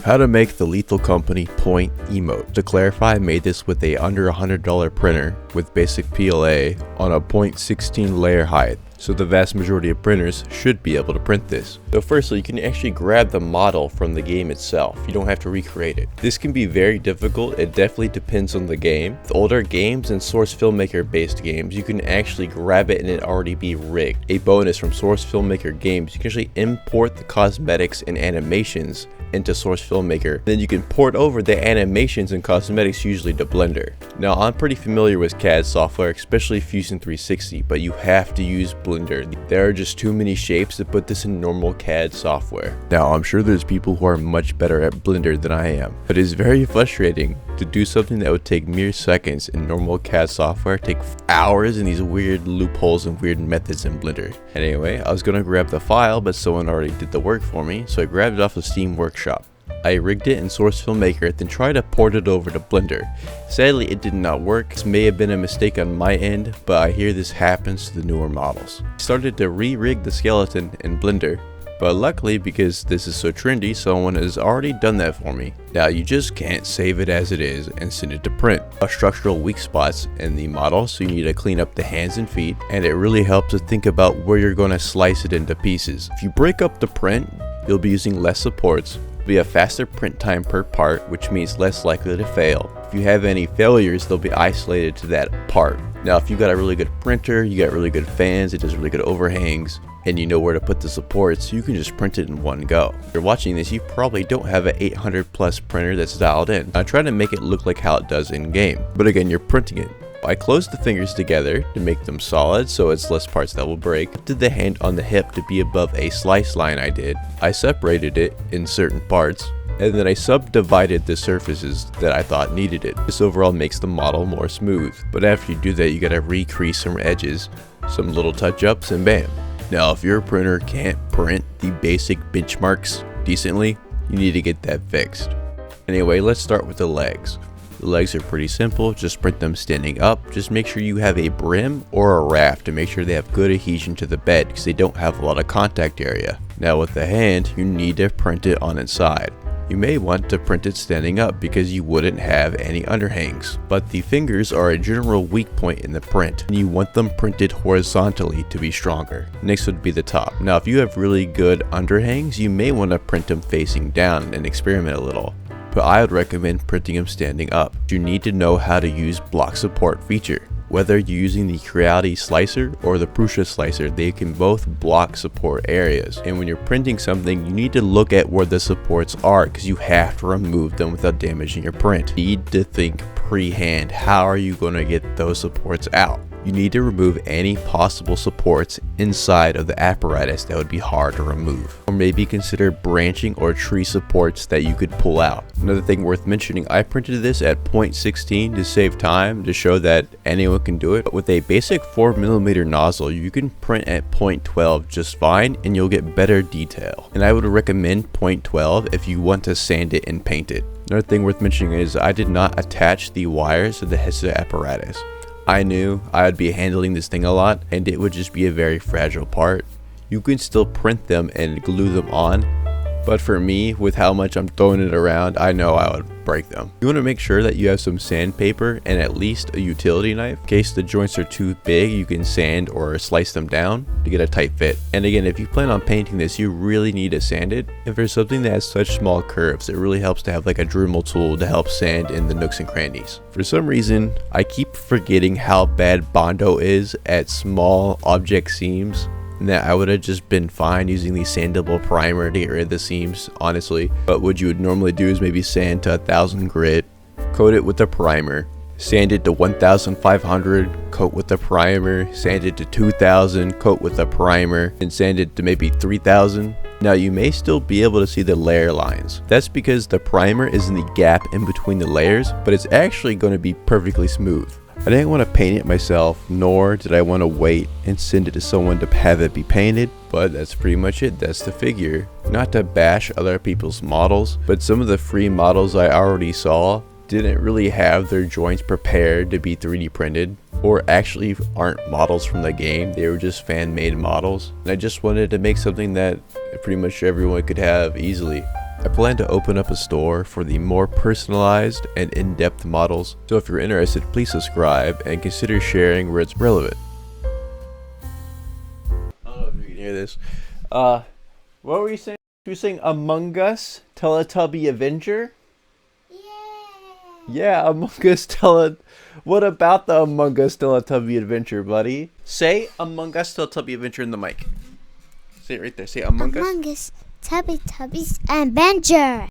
How to make the Lethal Company point emote. To clarify, I made this with a under $100 printer with basic PLA on a 0.16 layer height. So the vast majority of printers should be able to print this. So firstly, you can actually grab the model from the game itself. You don't have to recreate it. This can be very difficult. It definitely depends on the game. With older games and Source Filmmaker based games, you can actually grab it and it already be rigged. A bonus from Source Filmmaker games, you can actually import the cosmetics and animations into Source Filmmaker. Then you can port over the animations and cosmetics usually to Blender. Now I'm pretty familiar with CAD software, especially Fusion 360, but you have to use Blender. There are just too many shapes to put this in normal CAD software. Now I'm sure there's people who are much better at Blender than I am, but it is very frustrating to do something that would take mere seconds in normal CAD software, take hours in these weird loopholes and weird methods in Blender. Anyway, I was gonna grab the file, but someone already did the work for me, so I grabbed it off of Steam Workshop. I rigged it in Source Filmmaker, then tried to port it over to Blender. Sadly, it did not work. This may have been a mistake on my end, but I hear this happens to the newer models. I started to re-rig the skeleton in Blender, but luckily, because this is so trendy, someone has already done that for me. Now you just can't save it as it is and send it to print. Structural weak spots in the model, so you need to clean up the hands and feet, and it really helps to think about where you're going to slice it into pieces. If you break up the print, you'll be using less supports, be a faster print time per part, which means less likely to fail. If you have any failures, they'll be isolated to that part. Now if you got a really good printer, you got really good fans, it does really good overhangs, and you know where to put the supports, you can just print it in one go. If you're watching this, you probably don't have an 800 plus printer that's dialed in. I try to make it look like how it does in game, but again, you're printing it. I closed the fingers together to make them solid so it's less parts that will break. Did the hand on the hip to be above a slice line I did. I separated it in certain parts, and then I subdivided the surfaces that I thought needed it. This overall makes the model more smooth, but after you do that, you gotta recrease some edges, some little touch-ups, and bam. Now if your printer can't print the basic benchmarks decently, you need to get that fixed. Anyway, let's start with the legs. The legs are pretty simple, just print them standing up. Just make sure you have a brim or a raft to make sure they have good adhesion to the bed because they don't have a lot of contact area. Now with the hand, you need to print it on its side. You may want to print it standing up because you wouldn't have any underhangs. But the fingers are a general weak point in the print, and you want them printed horizontally to be stronger. Next would be the top. Now if you have really good underhangs, you may want to print them facing down and experiment a little, but I would recommend printing them standing up. You need to know how to use block support feature. Whether you're using the Creality slicer or the Prusa slicer, they can both block support areas. And when you're printing something, you need to look at where the supports are because you have to remove them without damaging your print. You need to think pre-hand, how are you going to get those supports out? You need to remove any possible supports inside of the apparatus that would be hard to remove. Or maybe consider branching or tree supports that you could pull out. Another thing worth mentioning, I printed this at 0.16 to save time, to show that anyone can do it. But with a basic 4mm nozzle, you can print at 0.12 just fine and you'll get better detail. And I would recommend 0.12 if you want to sand it and paint it. Another thing worth mentioning is I did not attach the wires to the headset apparatus. I knew I would be handling this thing a lot and it would just be a very fragile part. You can still print them and glue them on, but for me, with how much I'm throwing it around, I know I would break them. You want to make sure that you have some sandpaper and at least a utility knife. In case the joints are too big, you can sand or slice them down to get a tight fit. And again, if you plan on painting this, you really need to sand it. If there's something that has such small curves, it really helps to have like a Dremel tool to help sand in the nooks and crannies. For some reason, I keep forgetting how bad Bondo is at small object seams, and that I would have just been fine using the sandable primer to get rid of the seams, honestly. But what you would normally do is maybe sand to 1000 grit, coat it with the primer, sand it to 1500, coat with the primer, sand it to 2000, coat with the primer, and sand it to maybe 3000. Now you may still be able to see the layer lines. That's because the primer is in the gap in between the layers, but it's actually going to be perfectly smooth. I didn't want to paint it myself, nor did I want to wait and send it to someone to have it be painted, but that's pretty much it. That's the figure. Not to bash other people's models, but some of the free models I already saw didn't really have their joints prepared to be 3D printed, or actually aren't models from the game. They were just fan-made models, and I just wanted to make something that pretty much everyone could have easily. I plan to open up a store for the more personalized and in-depth models, so if you're interested, please subscribe and consider sharing where it's relevant. I don't know if you can hear this. What were you saying? You were saying Among Us, Teletubby Avenger? Yeah, Among Us What about the Among Us Teletubby Adventure, buddy? Say Among Us Teletubby Adventure in the mic. Say it right there. Say Among Us. Among Us Teletubbies Adventure.